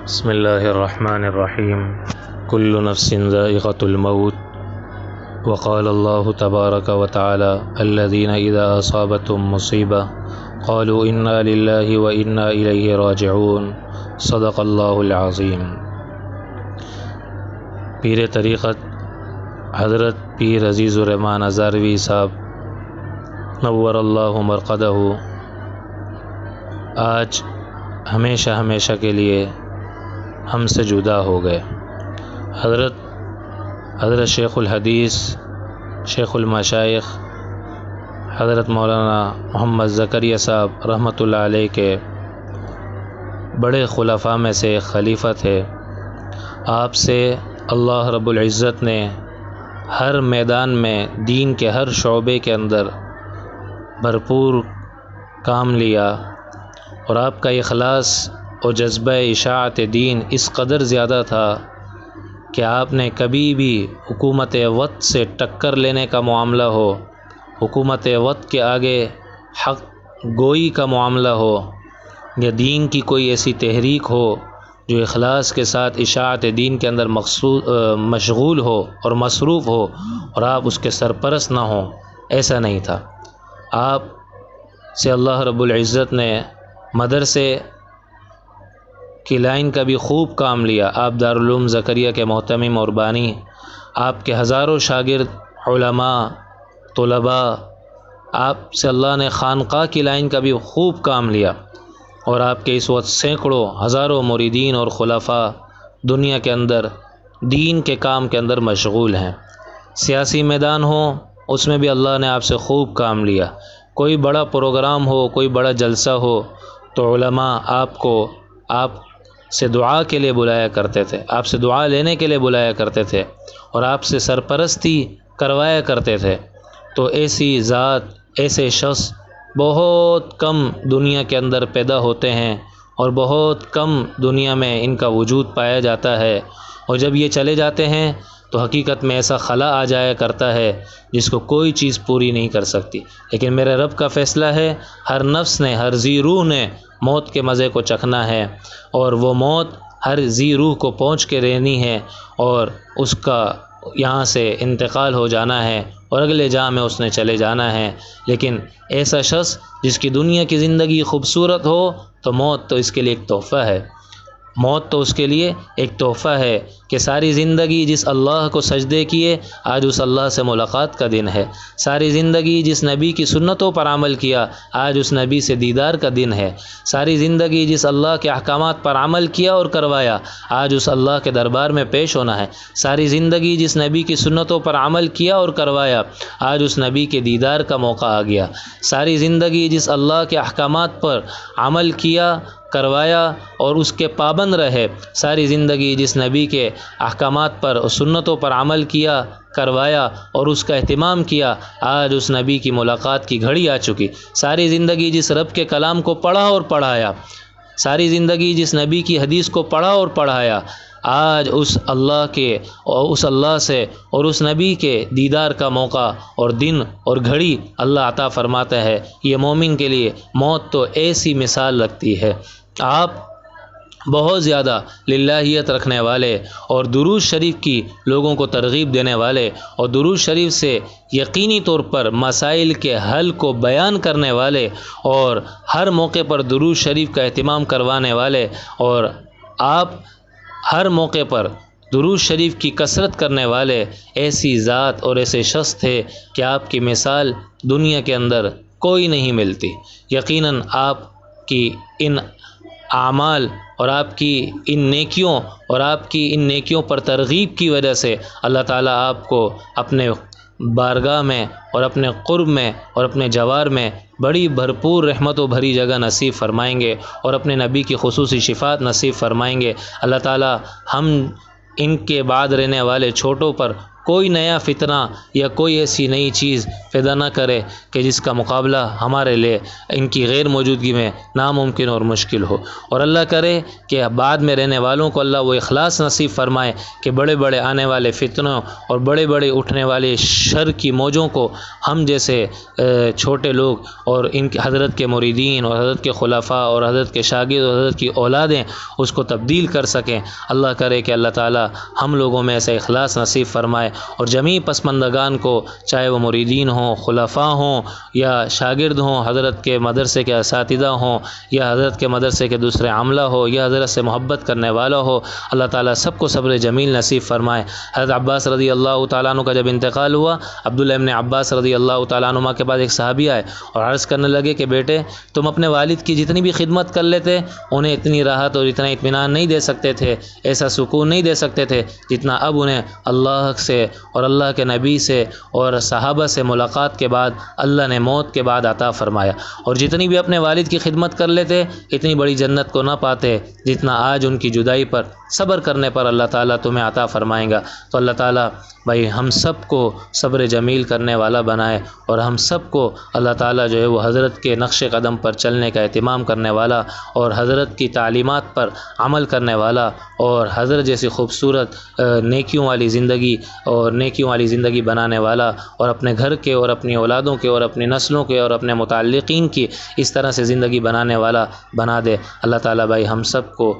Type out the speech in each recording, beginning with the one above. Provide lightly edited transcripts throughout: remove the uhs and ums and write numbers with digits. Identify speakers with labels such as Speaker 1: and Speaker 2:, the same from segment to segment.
Speaker 1: بسم اللہ الرحمن الرحیم کل نفس ذائقۃ الموت وقال اللہ تبارک وتعالی الذین اذا اصابتهم مصیبہ قالوا انا للہ وانا الیہ راجعون صدق اللہ العظیم۔ پیر طریقت حضرت پیر عزیز الرحمن ہزاروی صاحب نور اللہ مرقدہ آج ہمیشہ کے لیے ہم سے جدا ہو گئے۔ حضرت شیخ الحدیث شیخ المشائخ حضرت مولانا محمد زکریا صاحب رحمۃ اللہ علیہ کے بڑے خلفاء میں سے ایک خلیفہ تھے۔ آپ سے اللہ رب العزت نے ہر میدان میں دین کے ہر شعبے کے اندر بھرپور کام لیا، اور آپ کا اخلاص اور جذبہ اشاعت دین اس قدر زیادہ تھا کہ آپ نے کبھی بھی حکومت وقت سے ٹکر لینے کا معاملہ ہو، حکومت وقت کے آگے حق گوئی کا معاملہ ہو، یا دین کی کوئی ایسی تحریک ہو جو اخلاص کے ساتھ اشاعت دین کے اندر مشغول ہو اور مصروف ہو اور آپ اس کے سرپرست نہ ہوں، ایسا نہیں تھا۔ آپ سے اللہ رب العزت نے مدرسے کی لائن کا بھی خوب کام لیا۔ آپ دارالعلوم زکریا کے محتمم اور بانی، آپ کے ہزاروں شاگرد علماء طلباء، آپ سے اللہ نے خانقاہ کی لائن کا بھی خوب کام لیا، اور آپ کے اس وقت سینکڑوں ہزاروں مریدین اور خلفاء دنیا کے اندر دین کے کام کے اندر مشغول ہیں۔ سیاسی میدان ہو، اس میں بھی اللہ نے آپ سے خوب کام لیا۔ کوئی بڑا پروگرام ہو، کوئی بڑا جلسہ ہو تو علماء آپ سے دعا کے لیے بلایا کرتے تھے، آپ سے دعا لینے کے لیے بلایا کرتے تھے، اور آپ سے سرپرستی کروایا کرتے تھے۔ تو ایسی ذات، ایسے شخص بہت کم دنیا کے اندر پیدا ہوتے ہیں، اور بہت کم دنیا میں ان کا وجود پایا جاتا ہے، اور جب یہ چلے جاتے ہیں تو حقیقت میں ایسا خلا آ جایا کرتا ہے جس کو کوئی چیز پوری نہیں کر سکتی۔ لیکن میرے رب کا فیصلہ ہے، ہر نفس نے، ہر ذی روح نے موت کے مزے کو چکھنا ہے، اور وہ موت ہر ذی روح کو پہنچ کے رہنی ہے، اور اس کا یہاں سے انتقال ہو جانا ہے، اور اگلے جہاں میں اس نے چلے جانا ہے۔ لیکن ایسا شخص جس کی دنیا کی زندگی خوبصورت ہو تو موت تو اس کے لیے ایک تحفہ ہے، موت تو اس کے لیے ایک تحفہ ہے کہ ساری زندگی جس اللہ کو سجدے کیے، آج اس اللہ سے ملاقات کا دن ہے۔ ساری زندگی جس نبی کی سنتوں پر عمل کیا، آج اس نبی سے دیدار کا دن ہے۔ ساری زندگی جس اللہ کے احکامات پر عمل کیا اور کروایا، آج اس اللہ کے دربار میں پیش ہونا ہے۔ ساری زندگی جس نبی کی سنتوں پر عمل کیا اور کروایا، آج اس نبی کے دیدار کا موقع آ گیا۔ ساری زندگی جس اللہ کے احکامات پر عمل کیا، کروایا اور اس کے پابند رہے، ساری زندگی جس نبی کے احکامات پر اور سنتوں پر عمل کیا، کروایا اور اس کا اہتمام کیا، آج اس نبی کی ملاقات کی گھڑی آ چکی۔ ساری زندگی جس رب کے کلام کو پڑھا اور پڑھایا، ساری زندگی جس نبی کی حدیث کو پڑھا اور پڑھایا، آج اس اللہ کے اور اس اللہ سے اور اس نبی کے دیدار کا موقع اور دن اور گھڑی اللہ عطا فرماتا ہے۔ یہ مومن کے لیے موت تو ایسی مثال رکھتی ہے۔ آپ بہت زیادہ للہیت رکھنے والے اور درود شریف کی لوگوں کو ترغیب دینے والے، اور درود شریف سے یقینی طور پر مسائل کے حل کو بیان کرنے والے، اور ہر موقع پر درود شریف کا اہتمام کروانے والے، اور آپ ہر موقع پر درود شریف کی کثرت کرنے والے ایسی ذات اور ایسے شخص تھے کہ آپ کی مثال دنیا کے اندر کوئی نہیں ملتی۔ یقیناً آپ کی ان اعمال اور آپ کی ان نیکیوں اور آپ کی ان نیکیوں پر ترغیب کی وجہ سے اللہ تعالیٰ آپ کو اپنے بارگاہ میں اور اپنے قرب میں اور اپنے جوار میں بڑی بھرپور رحمت و بھری جگہ نصیب فرمائیں گے، اور اپنے نبی کی خصوصی شفاعت نصیب فرمائیں گے۔ اللہ تعالیٰ ہم ان کے بعد رہنے والے چھوٹوں پر کوئی نیا فتنہ یا کوئی ایسی نئی چیز پیدا نہ کرے کہ جس کا مقابلہ ہمارے لیے ان کی غیر موجودگی میں ناممکن اور مشکل ہو، اور اللہ کرے کہ بعد میں رہنے والوں کو اللہ وہ اخلاص نصیب فرمائے کہ بڑے بڑے آنے والے فتنوں اور بڑے بڑے اٹھنے والے شر کی موجوں کو ہم جیسے چھوٹے لوگ اور ان کے حضرت کے مریدین اور حضرت کے خلفاء اور حضرت کے شاگرد اور حضرت کی اولادیں اس کو تبدیل کر سکیں۔ اللہ کرے کہ اللہ تعالی ہم لوگوں میں ایسا اخلاص نصیب فرمائے، اور جمیع پسماندگان کو، چاہے وہ مریدین ہوں، خلفاء ہوں یا شاگرد ہوں، حضرت کے مدرسے کے اساتذہ ہوں یا حضرت کے مدرسے کے دوسرے عاملہ ہو یا حضرت سے محبت کرنے والا ہو، اللہ تعالیٰ سب کو صبر جمیل نصیب فرمائے۔ حضرت عباس رضی اللہ تعالیٰ عنہ کا جب انتقال ہوا، عبداللہ ابن عباس رضی اللہ تعالیٰ عنہ کے بعد ایک صحابی آئے اور عرض کرنے لگے کہ بیٹے تم اپنے والد کی جتنی بھی خدمت کر لیتے انہیں اتنی راحت اور اتنا اطمینان نہیں دے سکتے تھے، ایسا سکون نہیں دے سکتے تھے جتنا اب انہیں اللہ سے اور اللہ کے نبی سے اور صحابہ سے ملاقات کے بعد اللہ نے موت کے بعد عطا فرمایا، اور جتنی بھی اپنے والد کی خدمت کر لیتے اتنی بڑی جنت کو نہ پاتے جتنا آج ان کی جدائی پر صبر کرنے پر اللہ تعالیٰ تمہیں عطا فرمائیں گا۔ تو اللہ تعالیٰ بھائی ہم سب کو صبر جمیل کرنے والا بنائے، اور ہم سب کو اللہ تعالیٰ جو ہے وہ حضرت کے نقش قدم پر چلنے کا اہتمام کرنے والا اور حضرت کی تعلیمات پر عمل کرنے والا اور حضرت جیسی خوبصورت نیکیوں والی زندگی اور نیکیوں والی زندگی بنانے والا، اور اپنے گھر کے اور اپنی اولادوں کے اور اپنی نسلوں کے اور اپنے متعلقین کی اس طرح سے زندگی بنانے والا بنا دے۔ اللہ تعالیٰ بھائی ہم سب کو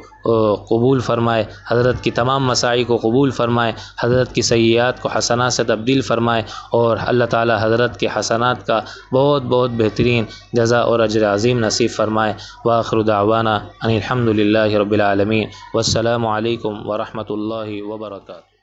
Speaker 1: قبول فرمائے، حضرت کی تمام مساعی کو قبول فرمائے، حضرت کی سیئات کو حسنات سے تبدیل فرمائے، اور اللہ تعالیٰ حضرت کے حسنات کا بہت بہت بہترین جزا اور اجر عظیم نصیب فرمائے۔ وآخر دعوانا ان الحمد للہ رب العالمین، والسلام علیکم ورحمۃ اللہ وبرکاتہ۔